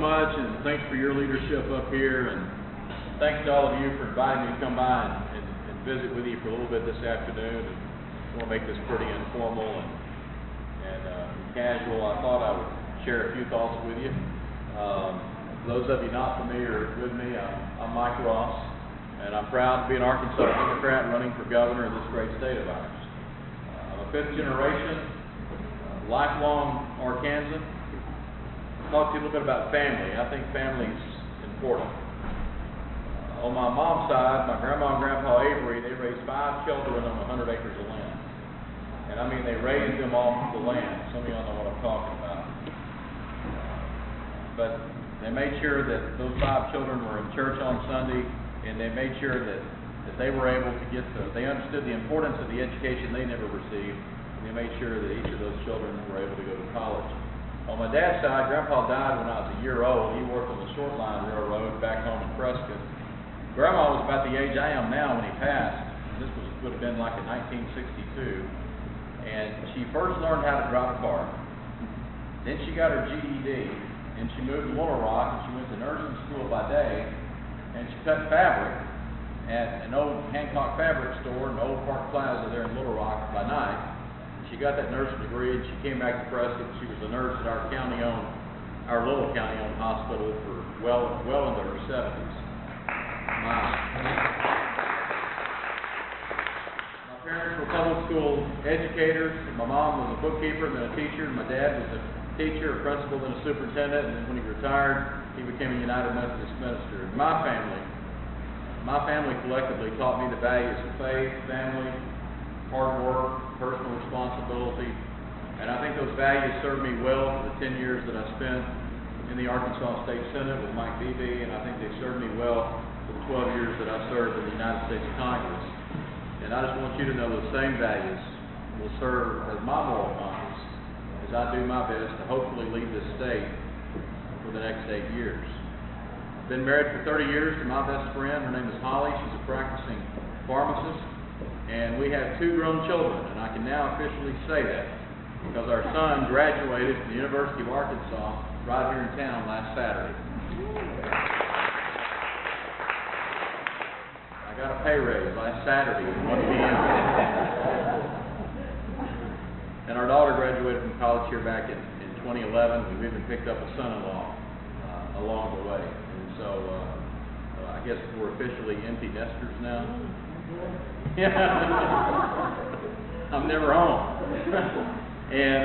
much, and thanks for your leadership up here, and thanks to all of you for inviting me to come by and visit with you for a little bit this afternoon. And I want to make this pretty informal and casual. I thought I would share a few thoughts with you. For those of you not familiar with me, I'm Mike Ross, and I'm proud to be an Arkansas Democrat running for governor in this great state of ours. I'm a fifth generation, lifelong Arkansan. Talk to you a little bit about family. I think family is important. On my mom's side, my grandma and grandpa Aubrey, they raised 5 children on 100 acres of land. And I mean, they raised them off the land. Some of y'all know what I'm talking about. But they made sure that those 5 children were in church on Sunday, and they made sure that they were able to they understood the importance of the education they never received, and they made sure that each of those children were able to go to college. On my dad's side, Grandpa died when I was a year old. He worked on the short line railroad back home in Prescott. Grandma was about the age I am now when he passed. This would have been like in 1962. And she first learned how to drive a car. Then she got her GED, and she moved to Little Rock, and she went to nursing school by day, and she cut fabric at an old Hancock fabric store in the old Park Plaza there in Little Rock by night. She got that nursing degree, and she came back to Prescott. She was a nurse at our little county-owned hospital for well into her 70s. My parents were public school educators. My mom was a bookkeeper, then a teacher. My dad was a teacher, a principal, then a superintendent, and then when he retired, he became a United Methodist minister. My family collectively taught me the values of faith, family, hard work, personal responsibility, and I think those values served me well for the 10 years that I spent in the Arkansas State Senate with Mike Beebe, and I think they served me well for the 12 years that I served in the United States Congress. And I just want you to know those same values will serve as my moral compass as I do my best to hopefully lead this state for the next 8 years. I've been married for 30 years to my best friend. Her name is Holly. She's a practicing pharmacist. And we have 2 grown children, and I can now officially say that because our son graduated from the University of Arkansas right here in town last Saturday. I got a pay raise last Saturday at 1 p.m. And our daughter graduated from college here back in 2011. We've even picked up a son-in-law along the way. And so I guess we're officially empty nesters now. Yeah, I'm never home. And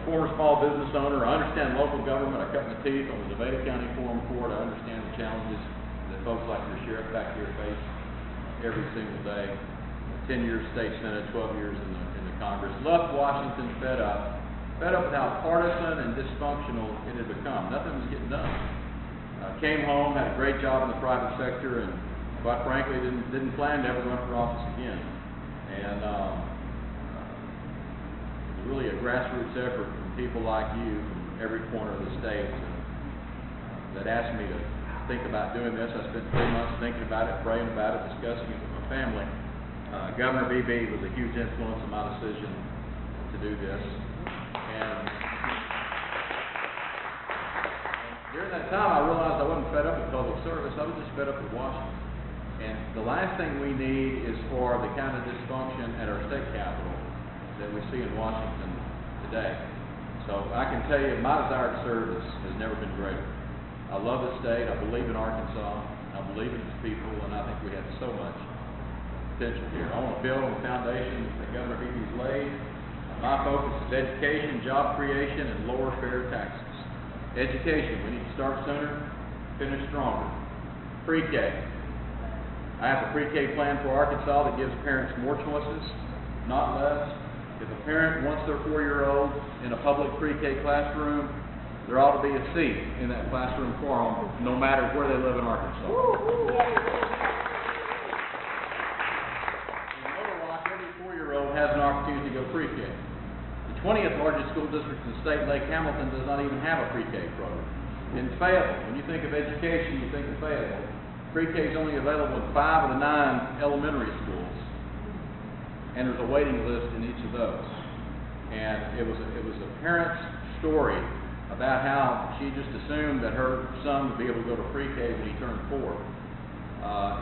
former small business owner, I understand local government. I cut my teeth on the Nevada County Forum Court. I understand the challenges that folks like your sheriff back here face every single day. 10 years state senate, 12 years in the Congress. Left Washington fed up with how partisan and dysfunctional it had become. Nothing was getting done. Came home, had a great job in the private sector, and quite frankly, didn't plan to ever run for office again. And it was really a grassroots effort from people like you from every corner of the state that asked me to think about doing this. I spent 3 months thinking about it, praying about it, discussing it with my family. Governor Beebe was a huge influence in my decision to do this. And during that time, I realized I wasn't fed up with public service. I was just fed up with Washington. And the last thing we need is for the kind of dysfunction at our state capitol that we see in Washington today. So I can tell you my desire to serve has never been greater. I love the state. I believe in Arkansas. I believe in its people, and I think we have so much potential here. I want to build on the foundation that Governor Beebe's laid. My focus is education, job creation, and lower fair taxes. Education, we need to start sooner, finish stronger. Pre-K. I have a pre-K plan for Arkansas that gives parents more choices, not less. If a parent wants their 4-year-old in a public pre-K classroom, there ought to be a seat in that classroom for them, no matter where they live in Arkansas. In Little Rock, every 4-year-old has an opportunity to go pre-K. The 20th largest school district in the state, Lake Hamilton, does not even have a pre-K program. In Fayetteville, when you think of education, you think of Fayetteville. Pre-K is only available in 5 of the 9 elementary schools, and there's a waiting list in each of those. And it was a parent's story about how she just assumed that her son would be able to go to pre-K when he turned 4.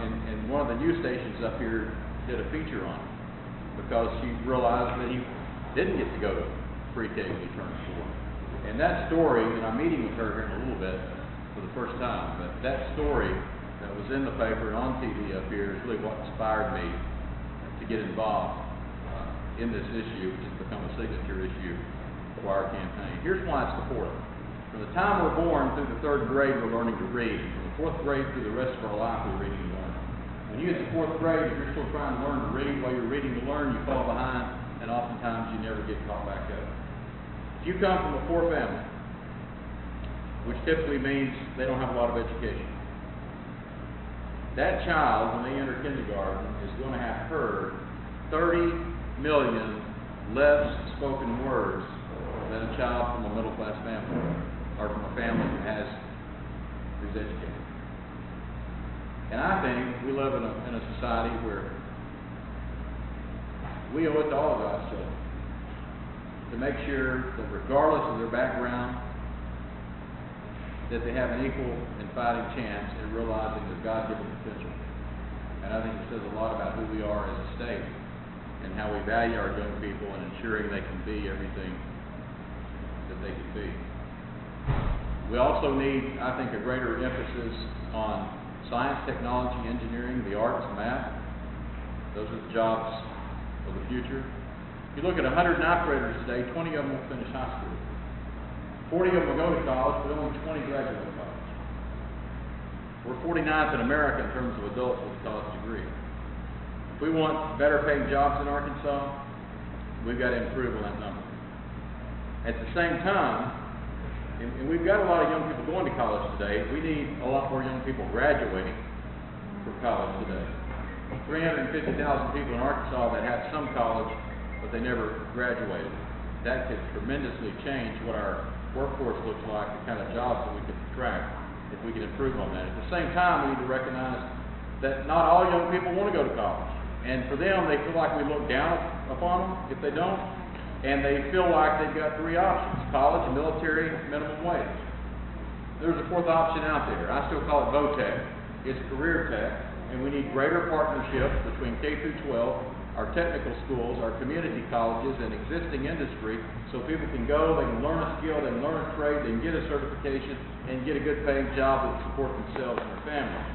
And one of the news stations up here did a feature on it because she realized that he didn't get to go to pre-K when he turned 4. And that story, and I'm meeting with her here in a little bit for the first time, but that story that was in the paper and on TV up here is really what inspired me to get involved in this issue, which has become a signature issue for our campaign. Here's why it's important. From the time we're born through the 3rd grade, we're learning to read. From the 4th grade through the rest of our life, we're reading and learning. When you get to 4th grade, if you're still trying to learn to read while you're reading to learn, you fall behind, and oftentimes you never get caught back up. If you come from a poor family, which typically means they don't have a lot of education, that child, when they enter kindergarten, is going to have heard 30 million less spoken words than a child from a middle-class family, or from a family who's educated. And I think we live in a society where we owe it to all of God's children to make sure that regardless of their background, that they have an equal and fighting chance in realizing their God-given potential. And I think it says a lot about who we are as a state and how we value our young people and ensuring they can be everything that they can be. We also need, I think, a greater emphasis on science, technology, engineering, the arts, math. Those are the jobs of the future. If you look at 100 ninth graders today, 20 of them will finish high school. 40 of them will go to college, but only 20 graduate college. We're 49th in America in terms of adults with a college degree. If we want better paying jobs in Arkansas, we've got to improve on that number. At the same time, and we've got a lot of young people going to college today, we need a lot more young people graduating from college today. 350,000 people in Arkansas that have some college, but they never graduated. That could tremendously change what our workforce looks like, the kind of jobs that we can attract if we can improve on that. At the same time, we need to recognize that not all young people want to go to college. And for them, they feel like we look down upon them if they don't. And they feel like they've got 3 options: college, military, minimum wage. There's a 4th option out there. I still call it VOTEC. It's career tech, and we need greater partnerships between K through 12, our technical schools, our community colleges, and existing industry, so people can go, they can learn a skill, they can learn a trade, they can get a certification, and get a good paying job that will support themselves and their families.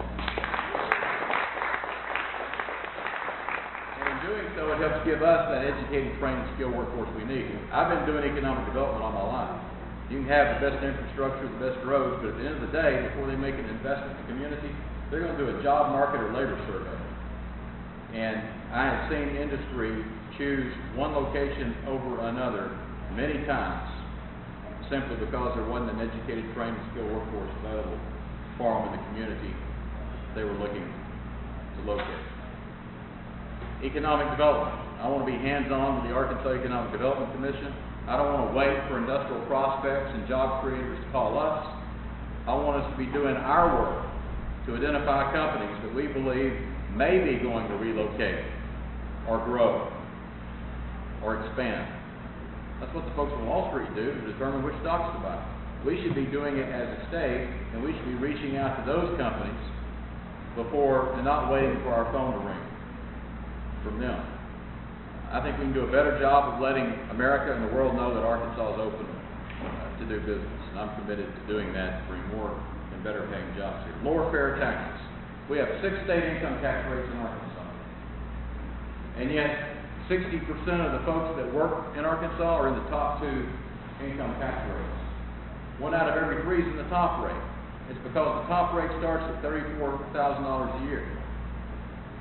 Doing so, it helps give us that educated, trained, skilled workforce we need. I've been doing economic development all my life. You can have the best infrastructure, the best roads, but at the end of the day, before they make an investment in the community, they're going to do a job market or labor survey. And I have seen industry choose one location over another many times, simply because there wasn't an educated, trained, skilled workforce available for them in the community they were looking to locate. Economic development. I want to be hands-on with the Arkansas Economic Development Commission. I don't want to wait for industrial prospects and job creators to call us. I want us to be doing our work to identify companies that we believe may be going to relocate or grow or expand. That's what the folks on Wall Street do to determine which stocks to buy. We should be doing it as a state, and we should be reaching out to those companies before and not waiting for our phone to ring from them. I think we can do a better job of letting America and the world know that Arkansas is open to do business, and I'm committed to doing that to bring more and better paying jobs here. Lower fair taxes. We have 6 state income tax rates in Arkansas, and yet 60% of the folks that work in Arkansas are in the top 2 income tax rates. 1 out of every 3 is in the top rate. It's because the top rate starts at $34,000 a year.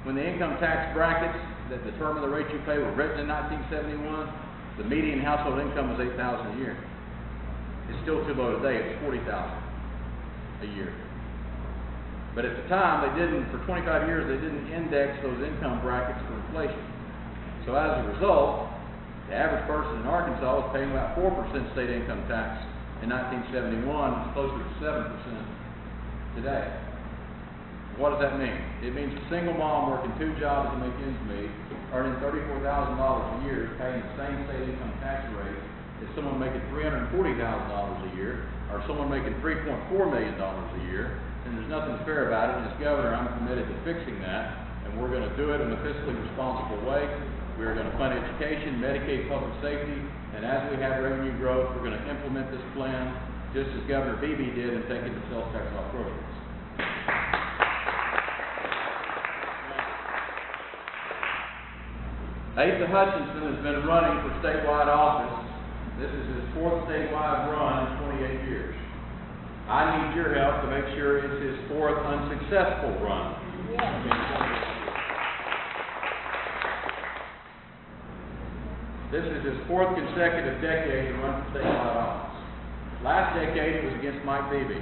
When the income tax brackets that determine the rate you pay were written in 1971, the median household income was $8,000 a year. It's still too low today. It's $40,000 a year. But at the time, for 25 years, they didn't index those income brackets for inflation. So as a result, the average person in Arkansas was paying about 4% state income tax in 1971. It's closer to 7% today. What does that mean? It means a single mom working 2 jobs to make ends meet, earning $34,000 a year, paying the same state income tax rate is someone making $340,000 a year, or someone making $3.4 million a year, and there's nothing fair about it. And as governor, I'm committed to fixing that, and we're going to do it in a fiscally responsible way. We're going to fund education, Medicaid, public safety, and as we have revenue growth, we're going to implement this plan just as Governor Beebe did in taking the sales tax off groceries. Asa Hutchinson has been running for statewide office. This is his 4th statewide run in 28 years. I need your help to make sure it's his 4th unsuccessful run. This is his 4th consecutive decade to run for statewide office. Last decade it was against Mike Beebe.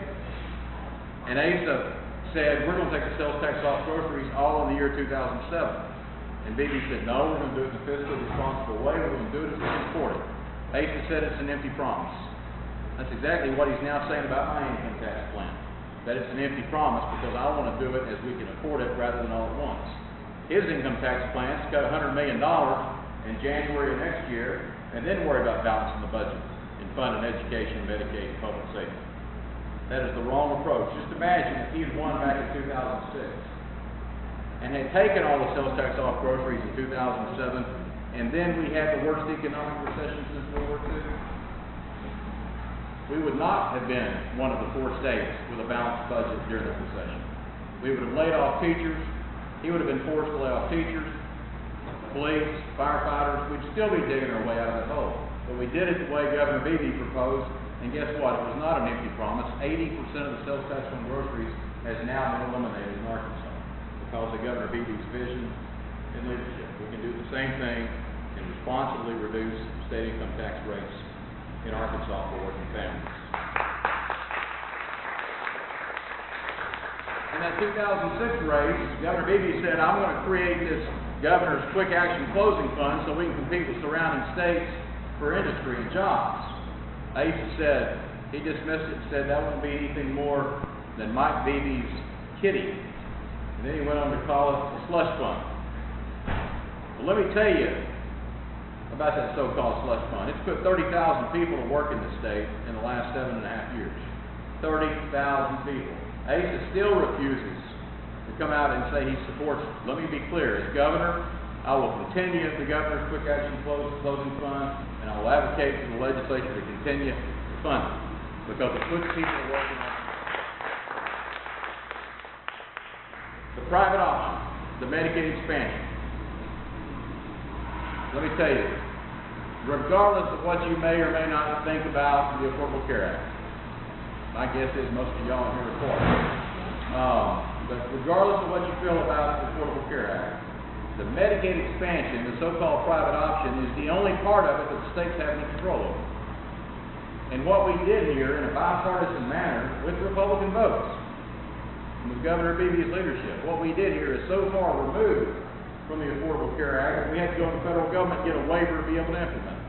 And Asa said, we're going to take the sales tax off groceries all in the year 2007. And Beebe said, no, we're going to do it in a fiscally responsible way. We're going to do it as we can afford it. Asa said it's an empty promise. That's exactly what he's now saying about my income tax plan. That it's an empty promise because I want to do it as we can afford it rather than all at once. His income tax plan is cut $100 million in January of next year and then worry about balancing the budget and funding education, Medicaid, and public safety. That is the wrong approach. Just imagine if he had won back in 2006 and had taken all the sales tax off groceries in 2007, and then we had the worst economic recession since World War II. We would not have been one of the 4 states with a balanced budget during the recession. We would have laid off teachers. He would have been forced to lay off teachers, police, firefighters. We'd still be digging our way out of that hole. But we did it the way Governor Beebe proposed, and guess what? It was not an empty promise. 80% of the sales tax on groceries has now been eliminated in Arkansas because of Governor Beebe's vision and leadership. We can do the same thing and responsibly reduce state income tax rates in Arkansas for working families. In that 2006 race, Governor Beebe said, I'm going to create this governor's quick action closing fund so we can compete with surrounding states for industry and jobs. Asa said, he dismissed it and said that won't be anything more than Mike Beebe's kitty. And then he went on to call it the slush fund. Well, let me tell you about that so-called slush fund. It's put 30,000 people to work in the state in the last 7.5 years. 30,000 people. Asa still refuses to come out and say he supports it. Let me be clear. As governor, I will continue the governor's quick action closing fund, and I will advocate for the legislature to continue to fund it because it puts people to work in the private option, the Medicaid expansion. Let me tell you, regardless of what you may or may not think about the Affordable Care Act, my guess is most of y'all in here are for it. But regardless of what you feel about the Affordable Care Act, the Medicaid expansion, the so-called private option, is the only part of it that the states have any control over. And what we did here in a bipartisan manner with Republican votes, and with Governor Beebe's leadership, what we did here is so far removed from the Affordable Care Act that we had to go to the federal government and get a waiver to be able to implement it.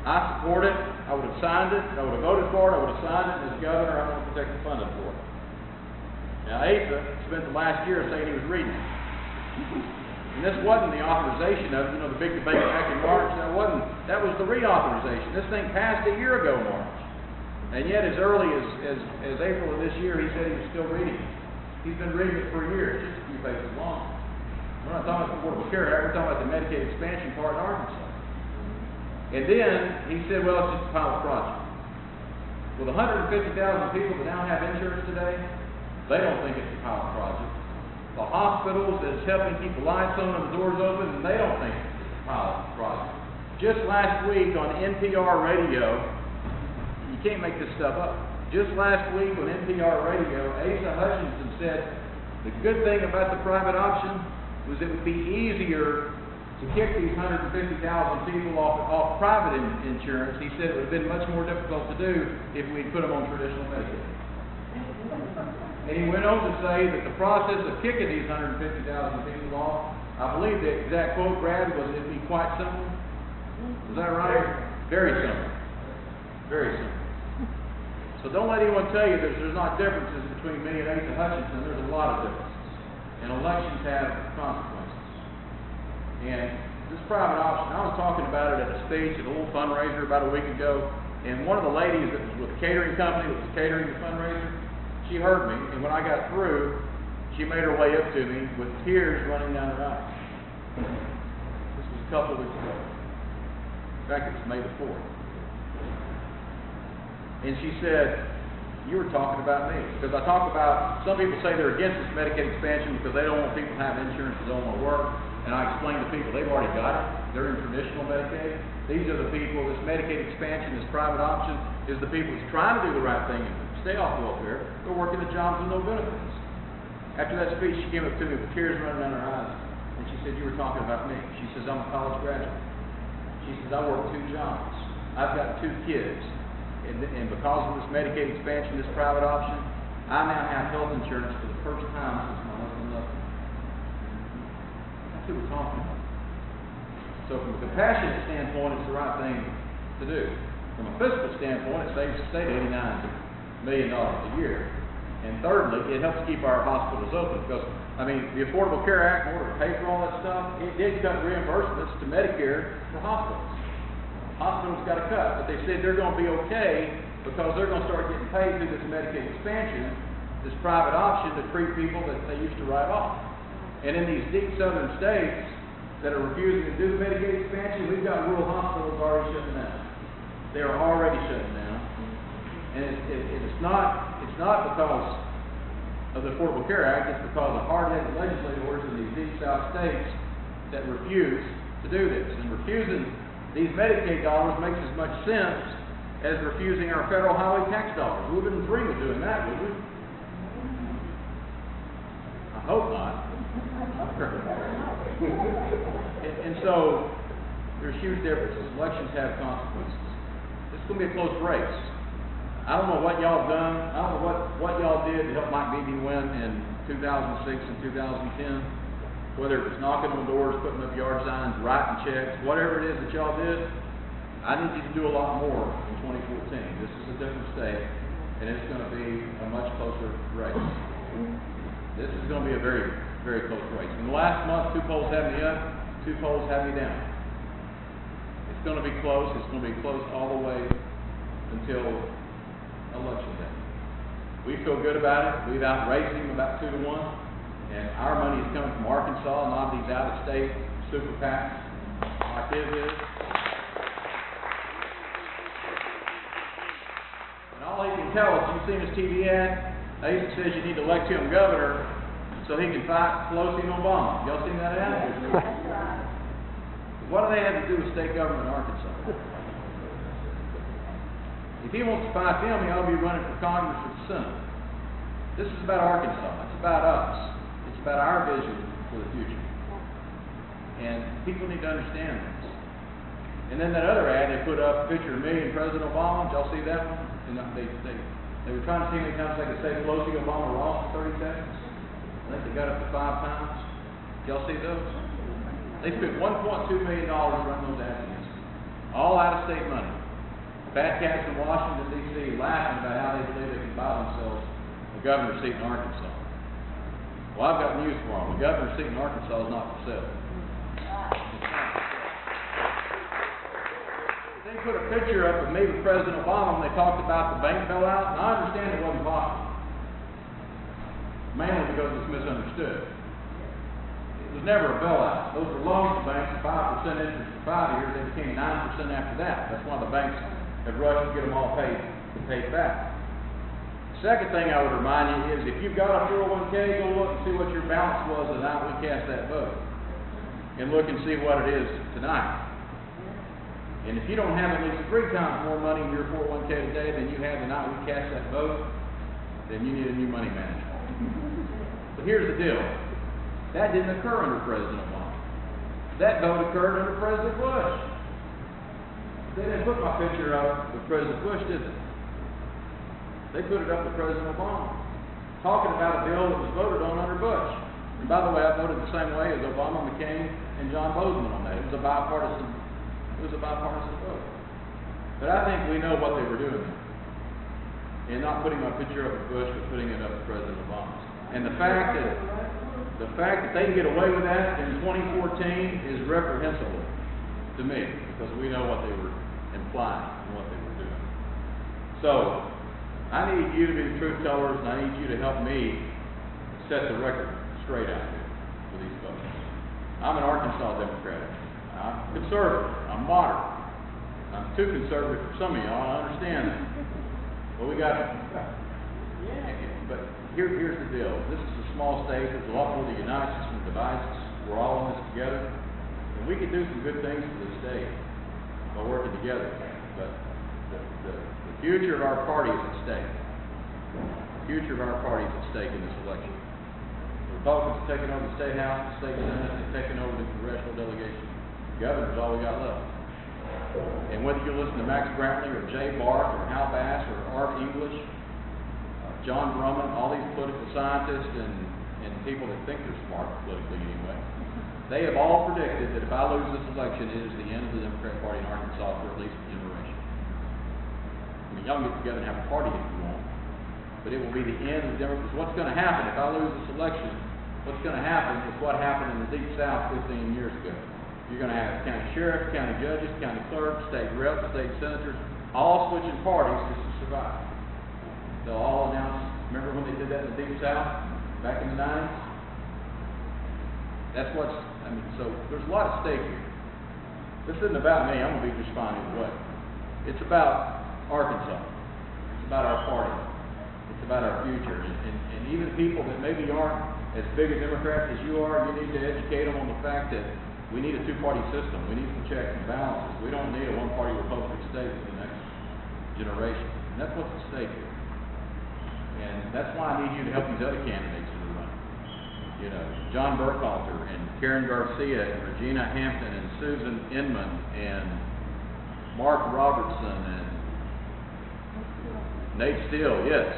I support it. I would have signed it. I would have voted for it. I would have signed it. And as governor, I'm going to protect the funding for it. Now, Asa spent the last year saying he was reading it. And this wasn't the authorization of it, the big debate back in March. That was the reauthorization. This thing passed a year ago, March. And yet, as early as April of this year, he said he was still reading it. He's been reading it for a year. It's just a few pages long. We're not talking about the Affordable Care Act. We're talking about the Medicaid expansion part in Arkansas. And then he said, well, it's just a pilot project. With 150,000 people that now have insurance today, they don't think it's a pilot project. The hospitals that's helping keep the lights on and the doors open, they don't think it's a pilot project. Just last week on NPR radio, you can't make this stuff up. Just last week on NPR radio, Asa Hutchinson said the good thing about the private option was it would be easier to kick these 150,000 people off private insurance. He said it would have been much more difficult to do if we'd put them on traditional Medicaid. And he went on to say that the process of kicking these 150,000 people off, I believe the exact quote, Brad, was it'd be quite simple. Is that right? Very simple. Very simple. So don't let anyone tell you there's not differences between me and Asa Hutchinson. There's a lot of differences. And elections have consequences. And this private option. I was talking about it at a speech at a little fundraiser about a week ago, and one of the ladies that was with the catering company that was catering the fundraiser, she heard me, and when I got through, she made her way up to me with tears running down her eyes. This was a couple of weeks ago. In fact, it was May the 4th. And she said, "You were talking about me." Because I talk about, some people say they're against this Medicaid expansion because they don't want people to have insurance, they don't want to work. And I explain to people, they've already got it. They're in traditional Medicaid. These are the people, this Medicaid expansion, this private option, is the people who's trying to do the right thing and stay off welfare. They're working at jobs with no benefits. After that speech, she came up to me with tears running down her eyes. And she said, "You were talking about me." She says, "I'm a college graduate." She says, "I work 2 jobs. I've got 2 kids. And because of this Medicaid expansion, this private option, I now have health insurance for the first time since my husband left me." That's who we're talking about. So from a compassionate standpoint, it's the right thing to do. From a fiscal standpoint, it saves the state $89 million a year. And thirdly, it helps keep our hospitals open because, I mean, the Affordable Care Act, in order to pay for all that stuff, it did cut reimbursements to Medicare for hospitals. Hospitals got a cut, but they said they're going to be okay because they're going to start getting paid through this Medicaid expansion, this private option to treat people that they used to write off. And in these deep southern states that are refusing to do the Medicaid expansion, we've got rural hospitals already shutting down. They are already shutting down. And it's not because of the Affordable Care Act, it's because of hard-headed legislators in these deep south states that refuse to do this. And refusing these Medicaid dollars makes as much sense as refusing our federal highway tax dollars. We wouldn't dream of doing that, would we? I hope not. and so, there's huge differences. Elections have consequences. It's going to be a close race. I don't know what y'all done. I don't know what y'all did to help Mike Beebe win in 2006 and 2010. Whether it was knocking on doors, putting up yard signs, writing checks, whatever it is that y'all did, I need you to do a lot more in 2014. This is a different state, and it's going to be a much closer race. This is going to be a very, very close race. In the last month, 2 polls have me up, 2 polls have me down. It's going to be close. It's going to be close all the way until Election Day. We feel good about it. We've outraised him about 2-1, and our money is coming from Arkansas, not these out-of-state super PACs like his is. And all he can tell us, you've seen his TV ad, he says you need to elect him governor so he can fight Pelosi and Obama. Y'all seen that ad? What do they have to do with state government in Arkansas? If he wants to fight them, he ought to be running for Congress or the Senate. This is about Arkansas. It's about us. It's about our vision for the future. And people need to understand this. And then that other ad, they put up a picture of me and President Obama. Did y'all see that one? And they were trying to see how many times they could say Pelosi, Obama, Ross in 30 seconds. I think they got up to 5 times. Did y'all see those? They spent $1.2 million running those ads against me. All out-of-state money. Fat cats in Washington, D.C. laughing about how they believe they can buy themselves a governor's seat in Arkansas. Well, I've got news for them. The governor's seat in Arkansas is not for sale. They put a picture up of me with President Obama when they talked about the bank bailout, and I understand it wasn't popular. Mainly because it's misunderstood. It was never a bailout. Those were loans to banks at 5% interest for 5 years. They became 9% after that. That's why the banks have rushed to get them all paid back. The second thing I would remind you is if you've got a 401k, go look and see what your balance was the night we cast that vote. And look and see what it is tonight. And if you don't have at least 3 times more money in your 401k today than you had the night we cast that vote, then you need a new money manager. But here's the deal. That didn't occur under President Obama. That vote occurred under President Bush. They didn't put my picture up with President Bush, did they? They put it up with President Obama, talking about a bill that was voted on under Bush. And by the way, I voted the same way as Obama, McCain, and John Bozeman on that. It was a bipartisan vote. But I think we know what they were doing there. And not putting my picture up with Bush, but putting it up with President Obama. And the fact that the fact that they can get away with that in 2014 is reprehensible to me, because we know what they were implying and what they were doing. So, I need you to be the truth tellers, and I need you to help me set the record straight out here for these folks. I'm an Arkansas Democrat. I'm conservative. I'm moderate. I'm too conservative for some of y'all. I understand that. But we got it. But here's the deal. This is a small state. There's a lot more that unites us than divides us. We're all in this together. And we can do some good things for the state by working together. But the future of our party is at stake. The future of our party is at stake in this election. The Republicans are taking over the State House, the State Senate, and taking over the congressional delegation. The governor's all we got left. And whether you listen to Max Brantley or Jay Barth or Hal Bass or Art English, John Drummond, all these political scientists and people that think they're smart politically anyway, they have all predicted that if I lose this election, it is the end of the Democrat Party in Arkansas for at least a generation. I mean, y'all can get together and have a party if you want, but it will be the end of the Democrats. What's going to happen if I lose this election? What's going to happen is what happened in the Deep South 15 years ago. You're going to have county sheriffs, county judges, county clerks, state reps, state senators, all switching parties just to survive. They'll all announce, remember when they did that in the Deep South back in the 90s? That's what's, I mean, so there's a lot at stake here. This isn't about me. I'm going to be just fine either way. It's about Arkansas. It's about our party. It's about our future. And even people that maybe aren't as big a Democrat as you are, you need to educate them on the fact that we need a two-party system. We need some checks and balances. We don't need a one-party Republican state for the next generation. And that's what's at stake here. And that's why I need you to help these other candidates that are running. You know, John Burkhalter and Karen Garcia and Regina Hampton and Susan Inman and Mark Robertson and Nate Steele, yes.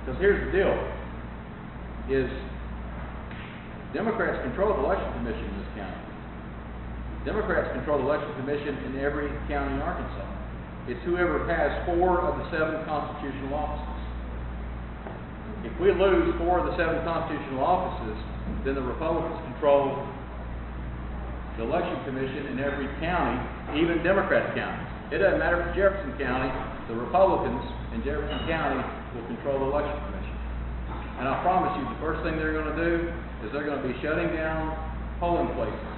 Because here's the deal, is Democrats control the election commission in this county. Democrats control the election commission in every county in Arkansas. It's whoever has 4 of the 7 constitutional offices. If we lose 4 of the 7 constitutional offices, then the Republicans control the election commission in every county, even Democrat counties. It doesn't matter if it's Jefferson County, the Republicans in Jefferson County will control the election commission. And I promise you, the first thing they're going to do is they're going to be shutting down polling places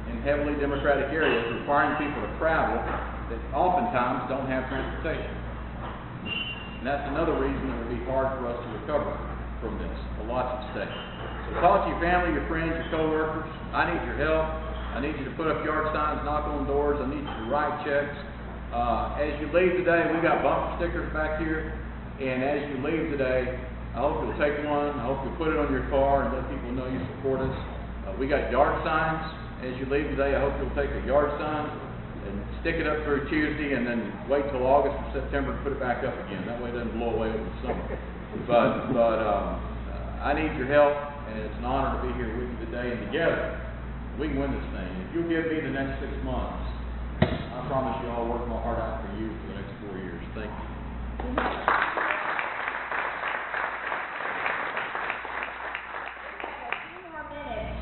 in heavily Democratic areas, requiring people to travel that oftentimes don't have transportation. And that's another reason it will be hard for us to recover from this. A lot's at stake. So talk to your family, your friends, your co-workers. I need your help. I need you to put up yard signs, knock on doors. I need you to write checks. As you leave today, we got bumper stickers back here. And as you leave today, I hope you'll take one. I hope you'll put it on your car and let people know you support us. We got yard signs. As you leave today, I hope you'll take a yard sign and stick it up through Tuesday and then wait till August or September to put it back up again. That way it doesn't blow away over the summer. But I need your help, and it's an honor to be here with you today. And together, we can win this thing. If you'll give me the next 6 months, I promise you I'll work my heart out for you for the next 4 years. Thank you.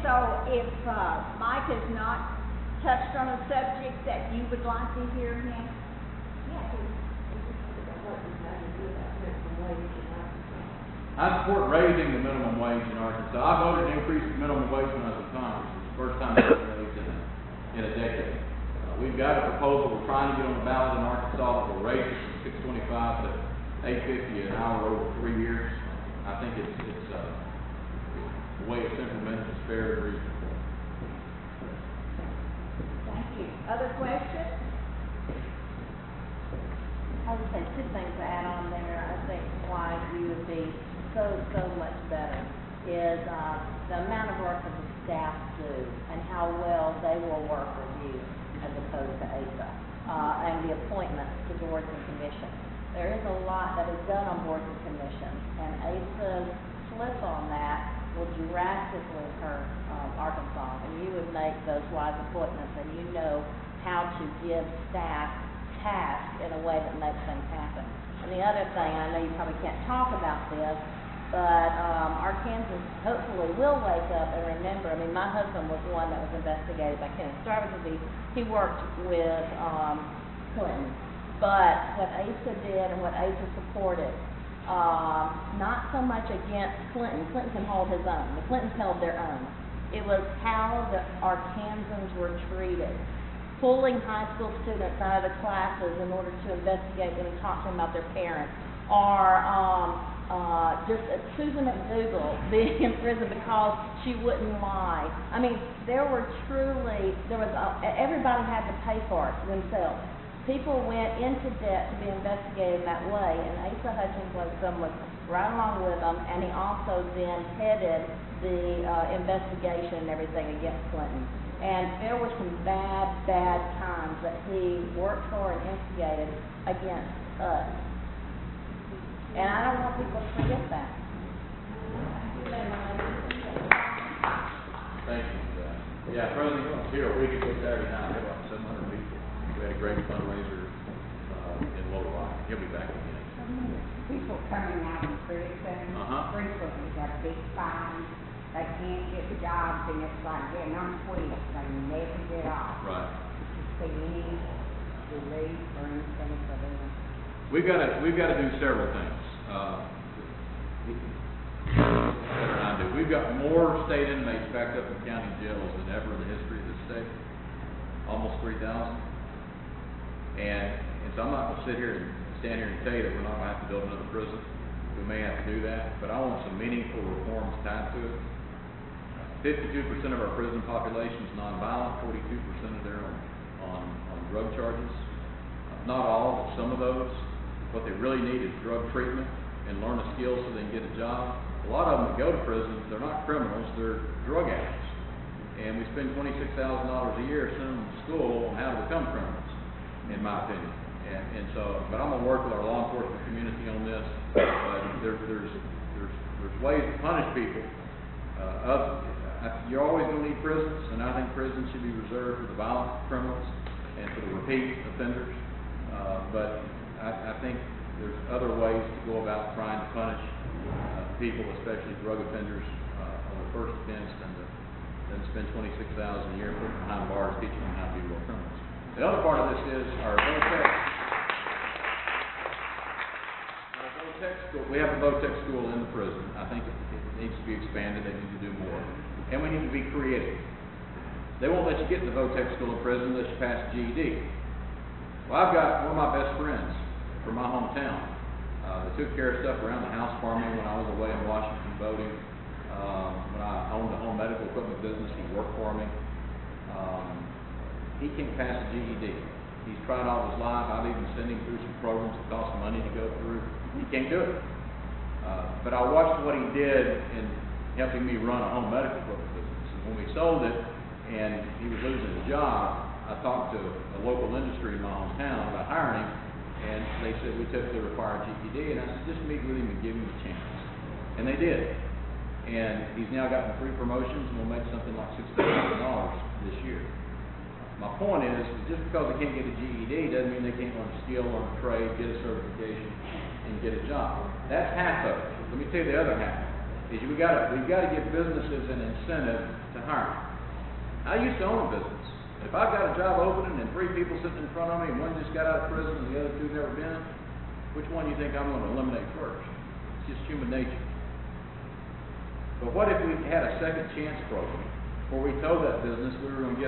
So if Mike has not touched on a subject that you would like to hear him? I support raising the minimum wage in Arkansas. I voted to increase the minimum wage when I was in Congress. It's the first time it's been raised in a decade. We've got a proposal we're trying to get on the ballot in Arkansas that will raise it from $6.25 to $8.50 an hour over 3 years. I think it's the way it's implemented is fair and reasonable. Thank you. Other questions? I would say 2 things to add on there. I think why you would be so much better is the amount of work that the staff do and how well they will work with you as opposed to ASA and the appointments to boards and commissions. There is a lot that is done on boards and commissions, and ASA's slip on that will drastically hurt Arkansas, and you would make those wise appointments, and you know how to give staff tasks in a way that makes things happen. And the other thing, I know you probably can't talk about this, But, our Kansas hopefully will wake up and remember. I mean, my husband was one that was investigated by Kansas because he worked with, Clinton. But what Asa did and what Asa supported, not so much against Clinton. Clinton can hold his own. The Clintons held their own. It was how the Arkansans were treated. Pulling high school students out of the classes in order to investigate them and talk to them about their parents. Or just Susan McDougal being in prison because she wouldn't lie. I mean, everybody had to pay for it themselves. People went into debt to be investigated that way, and Asa Hutchins was right along with them, and he also then headed the investigation and everything against Clinton. And there were some bad times that he worked for and instigated against us. And I don't want people to forget that. Thank you for that. Yeah, President was here a week ago Saturday night. We had about 700 people. We had a great fundraiser in Little Rock. He'll be back again. People coming out in prison, frequently got big fines. They can't get jobs, and it's like getting on quits. They never get off. Right. See any relief or anything for them. We've got to do several things. We've got more state inmates backed up in county jails than ever in the history of the state. Almost 3,000. And so I'm not going to stand here and tell you that we're not going to have to build another prison. We may have to do that, but I want some meaningful reforms tied to it. 52% of our prison population is nonviolent. 42% of them are on drug charges. Not all, but some of those. What they really need is drug treatment and learn a skill so they can get a job. A lot of them that go to prison, they're not criminals, they're drug addicts. And we spend $26,000 a year sending them to school on how to become criminals, in my opinion. But I'm going to work with our law enforcement community on this. There's ways to punish people. You're always going to need prisons, and I think prisons should be reserved for the violent criminals and for the repeat offenders. But I think there's other ways to go about trying to punish people, especially drug offenders, on the first offense, and spend $26,000 a year putting behind bars, teaching them how to be real criminals. The other part of this is our VOTEC. We have a VOTEC school in the prison. I think it needs to be expanded. They need to do more, and we need to be creative. They won't let you get in the VOTEC school in prison unless you pass a GED. Well, I've got one of my best friends from my hometown. They took care of stuff around the house for me when I was away in Washington voting. When I owned a home medical equipment business, he worked for me. He can't pass a GED. He's tried all his life. I've even sent him through some programs that cost money to go through. He can't do it. But I watched what he did in helping me run a home medical equipment business. And when we sold it and he was losing his job, I talked to a local industry in my hometown about hiring him, and they said we typically require a GED, and I said just meet with him and give him a chance. And they did. And he's now gotten 3 promotions and will make something like $6,000 this year. My point is, just because they can't get a GED doesn't mean they can't learn a skill, learn a trade, get a certification, and get a job. That's half of it. Let me tell you the other half. Is we've got to give businesses an incentive to hire. I used to own a business. If I've got a job opening and 3 people sitting in front of me and one just got out of prison and the other 2 never been, which one do you think I'm going to eliminate first? It's just human nature. But what if we had a second chance program where we told that business we were going to give